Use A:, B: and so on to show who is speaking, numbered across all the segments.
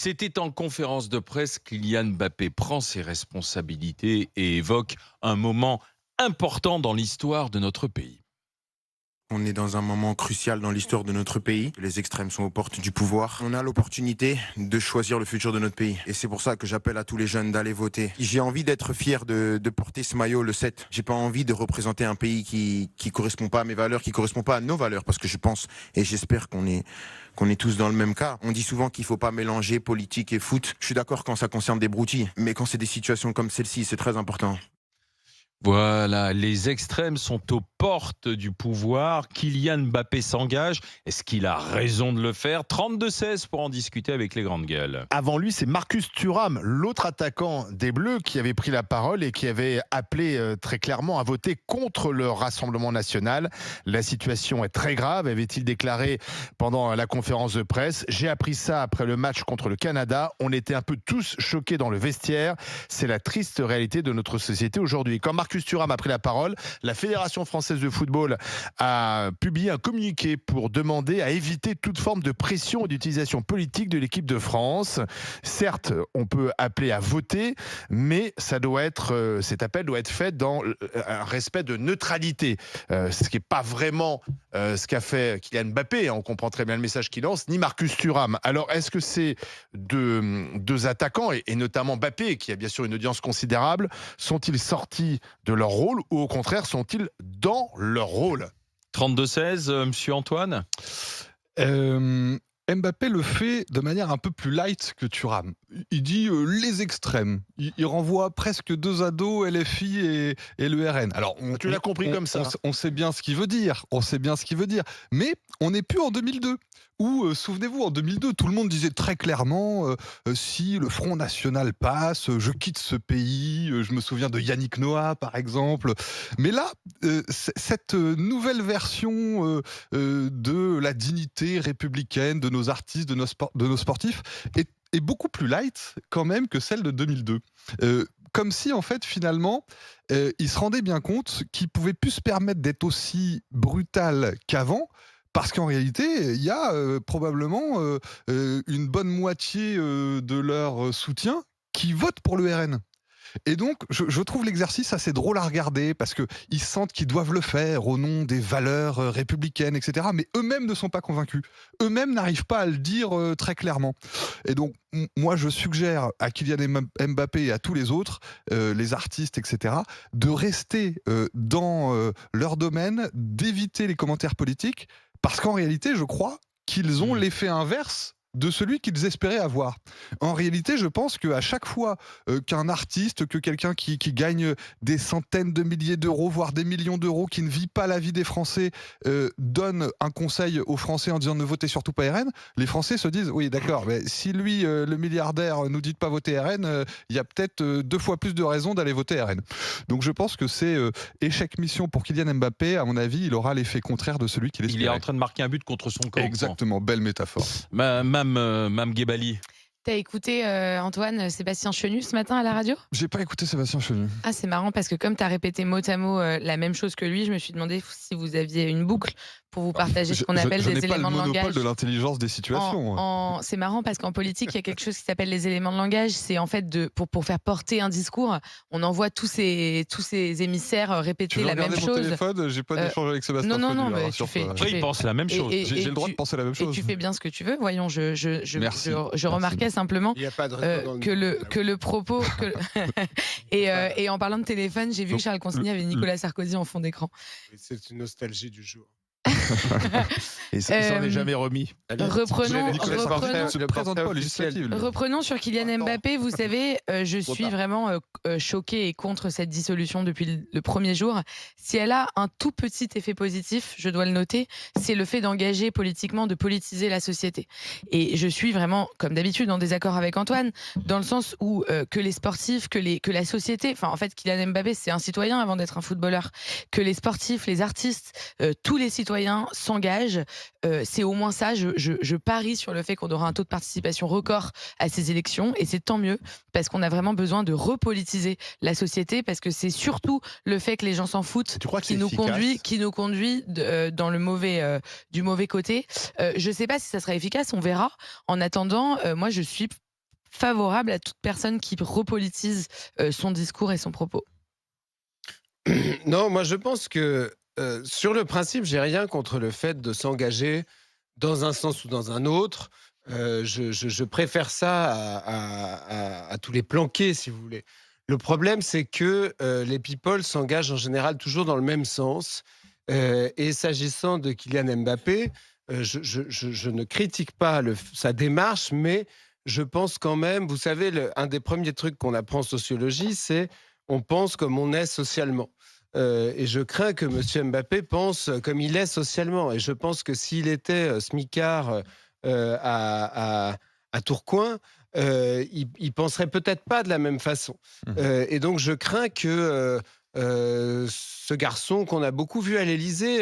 A: C'était en conférence de presse qu'Kylian Mbappé prend ses responsabilités et évoque un moment important dans l'histoire de notre pays.
B: On est dans un moment crucial dans l'histoire de notre pays. Les extrêmes sont aux portes du pouvoir. On a l'opportunité de choisir le futur de notre pays. Et c'est pour ça que j'appelle à tous les jeunes d'aller voter. J'ai envie d'être fier de porter ce maillot le 7. J'ai pas envie de représenter un pays qui correspond pas à mes valeurs, qui correspond pas à nos valeurs. Parce que je pense et j'espère qu'on est tous dans le même cas. On dit souvent qu'il faut pas mélanger politique et foot. Je suis d'accord quand ça concerne des broutilles. Mais quand c'est des situations comme celle-ci, c'est très important.
A: Voilà, les extrêmes sont aux portes du pouvoir. Kylian Mbappé s'engage. Est-ce qu'il a raison de le faire? 32-16 pour en discuter avec les grandes gueules.
C: Avant lui, c'est Marcus Thuram, l'autre attaquant des Bleus, qui avait pris la parole et qui avait appelé très clairement à voter contre le Rassemblement national. La situation est très grave, avait-il déclaré pendant la conférence de presse. J'ai appris ça après le match contre le Canada. On était un peu tous choqués dans le vestiaire. C'est la triste réalité de notre société aujourd'hui. Quand Marcus Thuram a pris la parole, la Fédération française de football a publié un communiqué pour demander à éviter toute forme de pression et d'utilisation politique de l'équipe de France. Certes, on peut appeler à voter, mais cet appel doit être fait dans un respect de neutralité, ce qui n'est pas vraiment ce qu'a fait Kylian Mbappé. On comprend très bien le message qu'il lance, ni Marcus Thuram. Alors, est-ce que c'est deux attaquants, et notamment Mbappé, qui a bien sûr une audience considérable, sont-ils sortis de leur rôle ou au contraire sont-ils dans leur rôle?
A: 32-16, monsieur Antoine.
D: Mbappé le fait de manière un peu plus light que Thuram. Il dit les extrêmes. Il renvoie presque deux ados, LFI et le RN. Alors,
C: Tu l'as compris comme ça.
D: On sait bien ce qu'il veut dire. Mais on n'est plus en 2002. Où, souvenez-vous, en 2002, tout le monde disait très clairement si le Front National passe, je quitte ce pays. Je me souviens de Yannick Noah, par exemple. Mais là, cette nouvelle version de la dignité républicaine de nos artistes, de nos sportifs, est beaucoup plus light quand même que celle de 2002. Comme si, en fait, finalement, il se rendait bien compte qu'il pouvait plus se permettre d'être aussi brutal qu'avant. Parce qu'en réalité, il y a probablement une bonne moitié de leur soutien qui vote pour le RN. Et donc, je trouve l'exercice assez drôle à regarder parce qu'ils sentent qu'ils doivent le faire au nom des valeurs républicaines, etc. Mais eux-mêmes ne sont pas convaincus. Eux-mêmes n'arrivent pas à le dire très clairement. Et donc, moi, je suggère à Kylian Mbappé et à tous les autres, les artistes, etc., de rester dans leur domaine, d'éviter les commentaires politiques, parce qu'en réalité, je crois qu'ils ont l'effet inverse de celui qu'ils espéraient avoir. En réalité, je pense qu'à chaque fois qu'un artiste, que quelqu'un qui gagne des centaines de milliers d'euros, voire des millions d'euros, qui ne vit pas la vie des Français, donne un conseil aux Français en disant ne votez surtout pas RN, les Français se disent oui d'accord, mais si lui, le milliardaire, nous dit de pas voter RN, il y a peut-être 2 fois plus de raisons d'aller voter RN. Donc je pense que c'est échec mission pour Kylian Mbappé. À mon avis, il aura l'effet contraire de celui qu'il espérait.
A: Il est en train de marquer un but contre son camp.
D: Exactement, belle métaphore.
A: Mme Guébali.
E: T'as écouté Antoine Sébastien Chenu ce matin à la radio?
D: J'ai pas écouté Sébastien Chenu.
E: Ah, c'est marrant parce que comme t'as répété mot à mot la même chose que lui, je me suis demandé si vous aviez une boucle pour vous partager ce qu'on appelle des éléments de langage.
D: Je n'ai pas le monopole de l'intelligence des situations.
E: C'est marrant parce qu'en politique, il y a quelque chose qui s'appelle les éléments de langage. C'est en fait pour faire porter un discours, on envoie tous ces émissaires répéter la même chose.
D: Tu veux regarder mon téléphone? J'ai pas d'échange avec Sébastien Chenu.
E: Non, mais
A: Après, il pense la même chose.
D: J'ai le droit de penser la même chose.
E: Et tu fais bien ce que tu veux. Voyons, je remarquais simplement
F: il y a pas de
E: que le propos... et en parlant de téléphone, j'ai vu que Charles Consigny avait Nicolas Sarkozy en fond d'écran.
F: C'est une nostalgie du jour.
C: Et ça s'en est jamais remis.
E: Reprenons sur Kylian Mbappé. Vous savez, je suis vraiment choquée et contre cette dissolution depuis le premier jour. Si elle a un tout petit effet positif, je dois le noter, c'est le fait d'engager politiquement, de politiser la société. Et je suis vraiment, comme d'habitude, en désaccord avec Antoine, dans le sens où que les sportifs, que la société, enfin en fait Kylian Mbappé c'est un citoyen avant d'être un footballeur, que les sportifs, les artistes, tous les citoyens s'engagent, c'est au moins ça. Je parie sur le fait qu'on aura un taux de participation record à ces élections, et c'est tant mieux parce qu'on a vraiment besoin de repolitiser la société, parce que c'est surtout le fait que les gens s'en foutent qui nous conduit dans le du mauvais côté. Je sais pas si ça sera efficace, on verra. En attendant, moi je suis favorable à toute personne qui repolitise son discours et son propos.
F: Non, moi je pense que sur le principe, j'ai rien contre le fait de s'engager dans un sens ou dans un autre. Je préfère ça à tous les planqués, si vous voulez. Le problème, c'est que les people s'engagent en général toujours dans le même sens. Et s'agissant de Kylian Mbappé, je ne critique pas sa démarche, mais je pense quand même, vous savez, un des premiers trucs qu'on apprend en sociologie, c'est on pense comme on est socialement. Et je crains que M. Mbappé pense comme il est socialement. Et je pense que s'il était smicard à Tourcoing, il penserait peut-être pas de la même façon. Et donc je crains que ce garçon qu'on a beaucoup vu à l'Élysée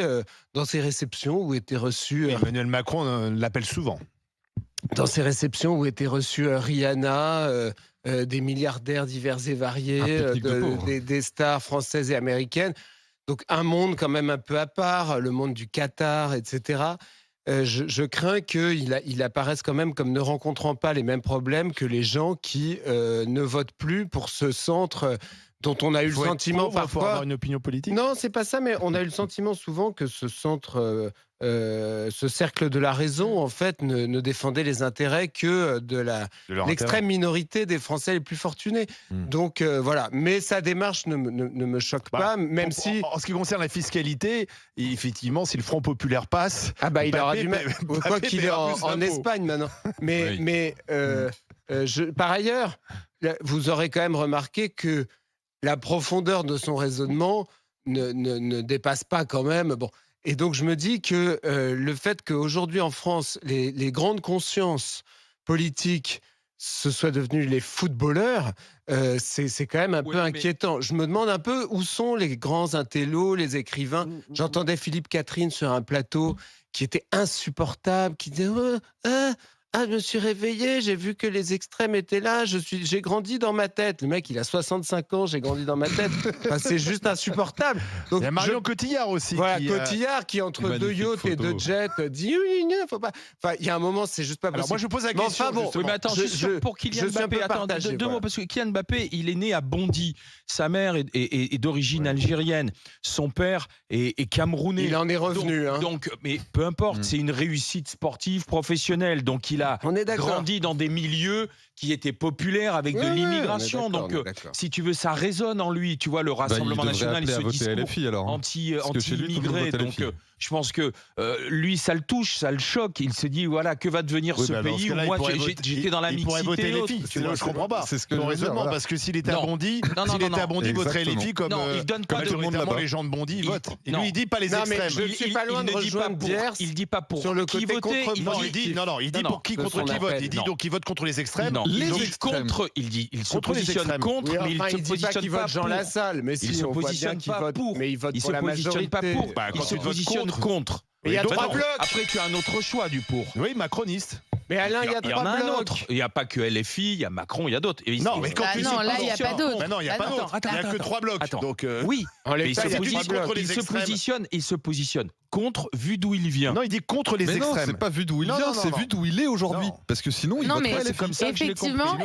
F: dans ses réceptions où était reçu
C: Emmanuel Macron l'appelle souvent.
F: Dans ces réceptions où étaient reçus Rihanna, des milliardaires divers et variés, des stars françaises et américaines. Donc un monde quand même un peu à part, le monde du Qatar, etc. Je crains qu'il apparaisse quand même comme ne rencontrant pas les mêmes problèmes que les gens qui ne votent plus pour ce centre dont on a eu le sentiment parfois...
C: Pour avoir une opinion politique.
F: Non, c'est pas ça, mais on a eu le sentiment souvent que ce centre, ce cercle de la raison, en fait, ne défendait les intérêts que de l'extrême minorité des Français les plus fortunés. Donc voilà, mais sa démarche ne me choque pas, même si...
C: En ce qui concerne la fiscalité, effectivement, si le Front Populaire passe...
F: Ah bah il aura du mal, quoi qu'il est en Espagne maintenant. Mais par ailleurs, vous aurez quand même remarqué que la profondeur de son raisonnement ne dépasse pas quand même. Bon. Et donc, je me dis que le fait qu'aujourd'hui, en France, les grandes consciences politiques, ce soient devenus les footballeurs, c'est quand même un peu inquiétant. Je me demande un peu où sont les grands intellos, les écrivains. J'entendais Philippe Catherine sur un plateau qui était insupportable, qui disait je me suis réveillé, j'ai vu que les extrêmes étaient là, j'ai grandi dans ma tête. Le mec, il a 65 ans, j'ai grandi dans ma tête. Enfin, c'est juste insupportable. Donc,
C: il y a Marion Cotillard aussi.
F: Voilà, Cotillard qui, entre deux yachts et deux jets, dit faut pas. Enfin, il y a un moment, c'est juste pas possible.
C: Alors, moi, je pose la question.
F: Enfin, bon,
A: oui, mais attends, pour Kylian Mbappé, deux mots, parce que Kylian Mbappé, il est né à Bondy. Sa mère est d'origine algérienne. Son père est camerounais.
F: Il en est revenu.
A: Donc, mais peu importe, c'est une réussite sportive, professionnelle. Donc, il a grandi dans des milieux qui étaient populaires avec de l'immigration. Donc, si tu veux, ça résonne en lui. Tu vois, le Rassemblement national, il se discours anti-immigré. Donc, je pense que lui, ça le touche, ça le choque. Il se dit, voilà, que va devenir ce pays où moi, j'étais dans la mixité.
C: Il pourrait voter les filles. Je comprends pas. C'est ce que raisonnement, parce que s'il était à Bondy, il voterait les filles comme majoritairement les gens de Bondy, ils votent. Et lui, il dit pas les extrêmes.
F: Je ne suis pas loin de rejoindre Diers.
A: Il dit pas pour
F: sur le
A: qui
F: côté
A: voter.
C: Il dit pour qui contre qui vote. Il dit donc il vote contre les extrêmes.
A: Il se positionne contre, mais il se positionne pas
F: Jean Lassalle, mais
A: il se positionne pas pour.
F: Mais il vote pour la majorité.
A: Il se positionne contre.
F: Mais il y a trois blocs.
A: Après, tu as un autre choix du pour.
C: Oui, macroniste.
F: Mais Alain, il y a
A: trois blocs. Il y en a un autre. Il n'y a pas que LFI, il y a Macron, il y a d'autres.
C: Non, mais quand
E: là, il n'y a pas d'autres.
C: Non, il n'y a pas d'autres. Il n'y a que trois blocs. Donc,
A: oui,
F: il
A: se positionne contre, vu d'où il vient.
C: Non, il dit contre les extrêmes.
D: Non, c'est pas vu d'où il vient, c'est vu d'où il est aujourd'hui. Parce que sinon, il voterait les
E: comme ça. Effectivement,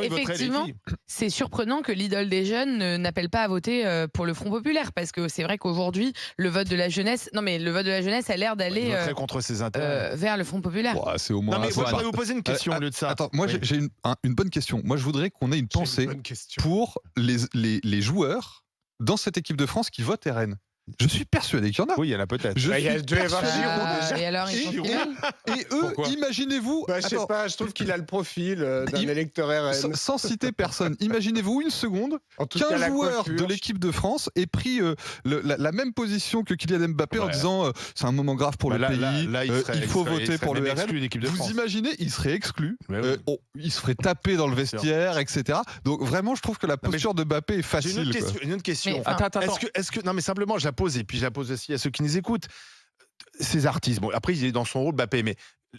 E: c'est surprenant que l'idole des jeunes n'appelle pas à voter pour le Front Populaire, parce que c'est vrai qu'aujourd'hui, le vote de la jeunesse a l'air d'aller
C: contre ses intérêts
E: vers le Front Populaire.
D: C'est au moins.
C: Non, mais moi, je voudrais vous poser une question au lieu de ça.
D: Attends, moi, j'ai une bonne question. Moi, je voudrais qu'on ait une pensée pour les joueurs dans cette équipe de France qui votent RN. Je suis persuadé qu'il y en a.
C: Oui, il y en a peut-être.
F: Il y a dû avoir Giroud déjà.
E: Et alors,
D: et eux, imaginez-vous.
F: Je sais pas, je trouve qu'il a le profil d'un électeur RN.
D: Sans citer personne, imaginez-vous une seconde qu'un joueur de l'équipe de France ait pris la même position que Kylian Mbappé en disant c'est un moment grave pour le pays, il faut voter pour le RN. Vous imaginez, il serait exclu, il se ferait taper dans le vestiaire, etc. Donc vraiment, je trouve que la posture de Mbappé est facile.
C: Une autre question.
A: Attends.
C: Non, mais simplement, je la pose, et puis je la pose aussi à ceux qui nous écoutent. Ces artistes, bon, après, il est dans son rôle, Mbappé, mais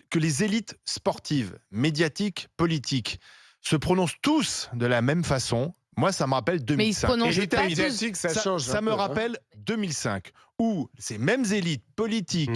C: que les élites sportives, médiatiques, politiques se prononcent tous de la même façon, moi, ça me rappelle 2005.
E: Mais ils se prononcent pas tous.
F: Ça change.
C: Ça me rappelle 2005, où ces mêmes élites politiques,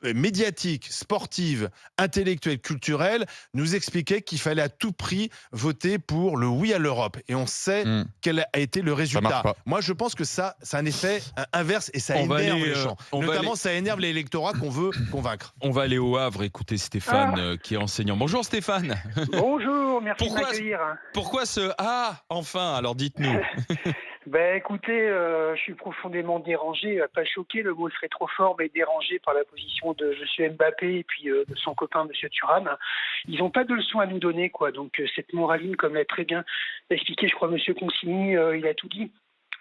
C: médiatique, sportive, intellectuelle, culturelle, nous expliquait qu'il fallait à tout prix voter pour le oui à l'Europe. Et on sait quel a été le résultat. Moi, je pense que ça a un effet inverse et ça énerve les gens. Notamment, ça énerve l'électorat qu'on veut convaincre.
A: On va aller au Havre écouter Stéphane qui est enseignant. Bonjour Stéphane.
G: Bonjour, merci de m'accueillir.
A: Pourquoi ce « Ah, enfin » Alors dites-nous.
G: Écoutez, je suis profondément dérangé, pas choqué, le mot serait trop fort, mais dérangé par la position de M. Mbappé et puis de son copain M. Thuram. Ils n'ont pas de leçons à nous donner, quoi. Donc cette moraline, comme l'a très bien expliqué, je crois, M. Consigny, il a tout dit.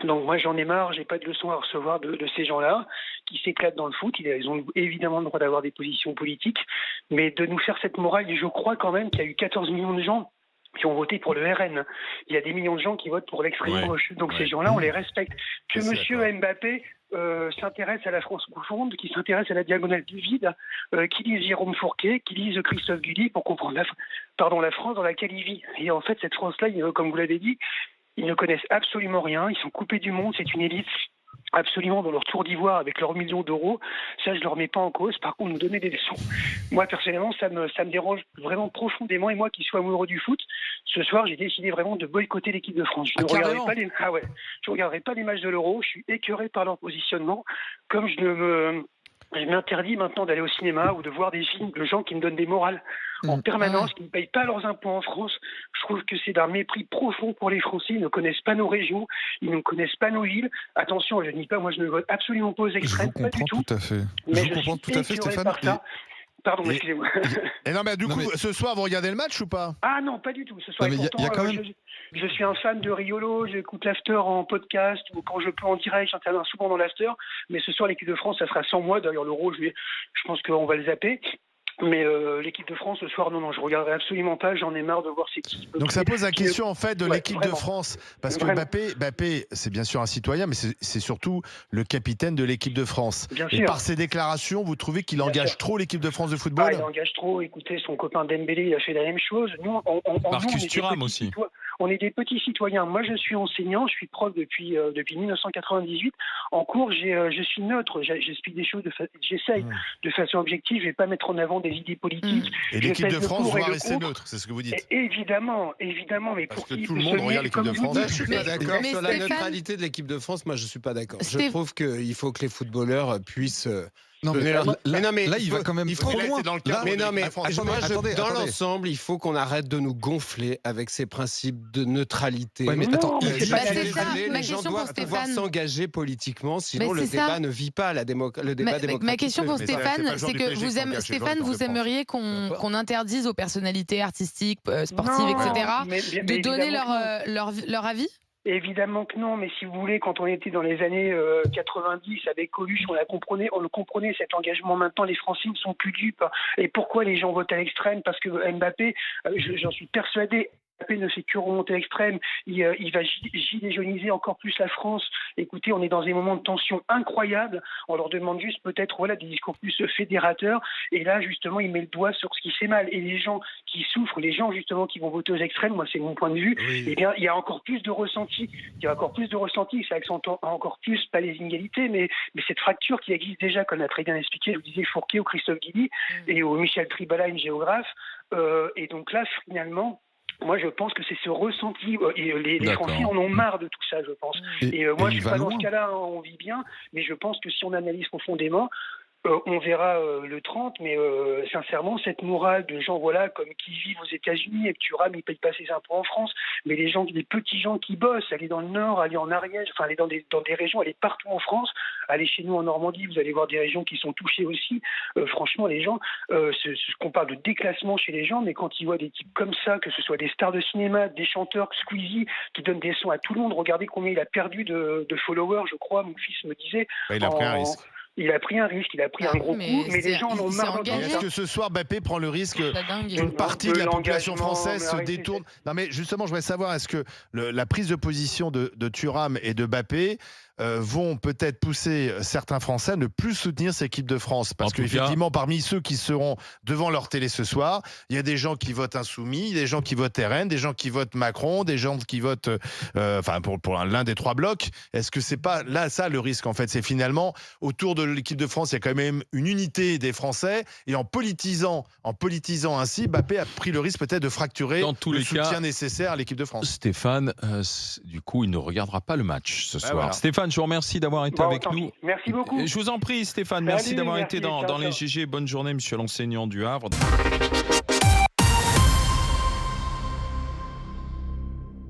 G: Donc moi j'en ai marre, j'ai pas de leçons à recevoir de ces gens-là qui s'éclatent dans le foot. Ils ont évidemment le droit d'avoir des positions politiques, mais de nous faire cette morale, je crois quand même qu'il y a eu 14 millions de gens qui ont voté pour le RN. Il y a des millions de gens qui votent pour l'extrême gauche. Donc ces gens-là, on les respecte. Que M. Mbappé s'intéresse à la France profonde, qui s'intéresse à la diagonale du vide, qui lise Jérôme Fourquet, qui lise Christophe Guilly pour comprendre la France dans laquelle il vit. Et en fait, cette France-là, comme vous l'avez dit, ils ne connaissent absolument rien. Ils sont coupés du monde. C'est une élite absolument dans leur tour d'ivoire avec leurs millions d'euros. Ça, je ne le remets pas en cause. Par contre, nous donner des leçons. Moi, personnellement, ça me dérange vraiment profondément. Et moi, qui suis amoureux du foot, ce soir, j'ai décidé vraiment de boycotter l'équipe de France. Je ne regarderai pas les matchs de l'Euro. Je suis écœuré par leur positionnement. Comme je m'interdis maintenant d'aller au cinéma ou de voir des films de gens qui me donnent des morales en permanence, qui ne payent pas leurs impôts en France. Je trouve que c'est d'un mépris profond pour les Français. Ils ne connaissent pas nos régions, ils ne connaissent pas nos villes. Attention, je ne dis pas, moi je ne vote absolument pas aux extrêmes, pas du tout.
D: Tout à fait.
G: Mais
D: je comprends tout à fait, Stéphane.
G: Pardon, excusez-moi.
C: Et non, mais du coup, ce soir, vous regardez le match ou pas?
G: Ah non, pas du tout. Ce soir, je suis un fan de Riolo, j'écoute l'after en podcast, ou quand je peux en direct, j'interviens souvent dans l'after. Mais ce soir, l'équipe de France, ça sera sans moi. D'ailleurs, l'Euro, je pense qu'on va le zapper. Mais l'équipe de France, ce soir, non, je regarderai absolument pas. J'en ai marre de voir ces équipes.
C: Donc ça pose la question en fait de l'équipe de France, parce que Mbappé, c'est bien sûr un citoyen, mais c'est surtout le capitaine de l'équipe de France. Et par ses déclarations, vous trouvez qu'il engage trop l'équipe de France de football?
G: Il engage trop. Écoutez, son copain Dembélé, il a fait la même chose. Nous,
A: Marcus Thuram aussi.
G: On est des petits citoyens. Moi, je suis enseignant, je suis prof depuis 1998. En cours, je suis neutre. J'explique des choses, j'essaye de façon objective. Je vais pas mettre en avant des idées politiques.
C: Et l'équipe de France doit rester neutre, c'est ce que vous dites.
G: Évidemment. Mais
C: parce que tout le monde regarde l'équipe de France.
F: Je suis pas d'accord sur la neutralité de l'équipe de France. Moi, je suis pas d'accord. Je trouve qu'il faut que les footballeurs puissent.
D: Là, il va quand même trop loin.
F: Dans l'ensemble, il faut qu'on arrête de nous gonfler avec ces principes de neutralité.
D: Mais attends,
F: les gens doivent pouvoir s'engager politiquement, sinon le débat ne vit pas le débat démocratique.
E: Ma question pour Stéphane, c'est que vous aimeriez qu'on interdise aux personnalités artistiques, sportives, etc., de donner leur avis?
G: Évidemment que non, mais si vous voulez, quand on était dans les années 90 avec Coluche, on le comprenait cet engagement. Maintenant, les Français ne sont plus dupes. Et pourquoi les gens votent à l'extrême? Parce que Mbappé, j'en suis persuadé, Mbappé ne fait que remonter à l'extrême. Il va gilet jauniser encore plus la France. Écoutez, on est dans des moments de tension incroyables. On leur demande juste peut-être des discours plus fédérateurs. Et là, justement, il met le doigt sur ce qui fait mal. Et les gens qui souffrent, les gens justement qui vont voter aux extrêmes, moi c'est mon point de vue, eh bien, il y a encore plus de ressenti. Ça accentue encore plus, pas les inégalités, mais cette fracture qui existe déjà, comme l'a très bien expliqué, je vous disais, Fourquet ou Christophe Guilly, et au Michel Tribala, une géographe. Et donc là, finalement, moi, je pense que c'est ce ressenti. Et les Français en ont marre de tout ça, je pense. Et moi, je ne suis pas dans ce cas-là, on vit bien. Mais je pense que si on analyse profondément, on verra le 30, mais sincèrement, cette morale de gens comme qui vivent aux États-Unis et que Thuram ne paye pas ses impôts en France, mais les petits gens qui bossent, aller dans le Nord, aller en Ariège, aller dans des régions, aller partout en France, aller chez nous en Normandie, vous allez voir des régions qui sont touchées aussi. Franchement, les gens, qu'on parle de déclassement chez les gens, mais quand ils voient des types comme ça, que ce soit des stars de cinéma, des chanteurs, Squeezie, qui donnent des sons à tout le monde, regardez combien il a perdu de followers, je crois, mon fils me disait.
C: Il a pris un risque.
G: Il a pris un risque, il a pris un gros coup, mais les gens en ont marre.
C: Est-ce que ce soir, Mbappé prend le risque qu'une partie de la population française se détourne? Non, mais justement, je voudrais savoir, est-ce que la prise de position de Thuram et de Mbappé vont peut-être pousser certains Français à ne plus soutenir cette équipe de France. Parce qu'effectivement, parmi ceux qui seront devant leur télé ce soir, il y a des gens qui votent Insoumis, des gens qui votent RN, des gens qui votent Macron, des gens qui votent pour l'un des trois blocs. Est-ce que c'est pas là ça le risque en fait? C'est finalement autour de l'équipe de France, il y a quand même une unité des Français, et en politisant ainsi, Mbappé a pris le risque peut-être de fracturer le soutien nécessaire à l'équipe de France.
A: Stéphane, du coup, il ne regardera pas le match ce soir. Voilà. Stéphane, je vous remercie d'avoir été avec nous.
G: Merci beaucoup.
A: Je vous en prie, Stéphane, merci d'avoir été dans les GG. Bonne journée, monsieur l'enseignant du Havre.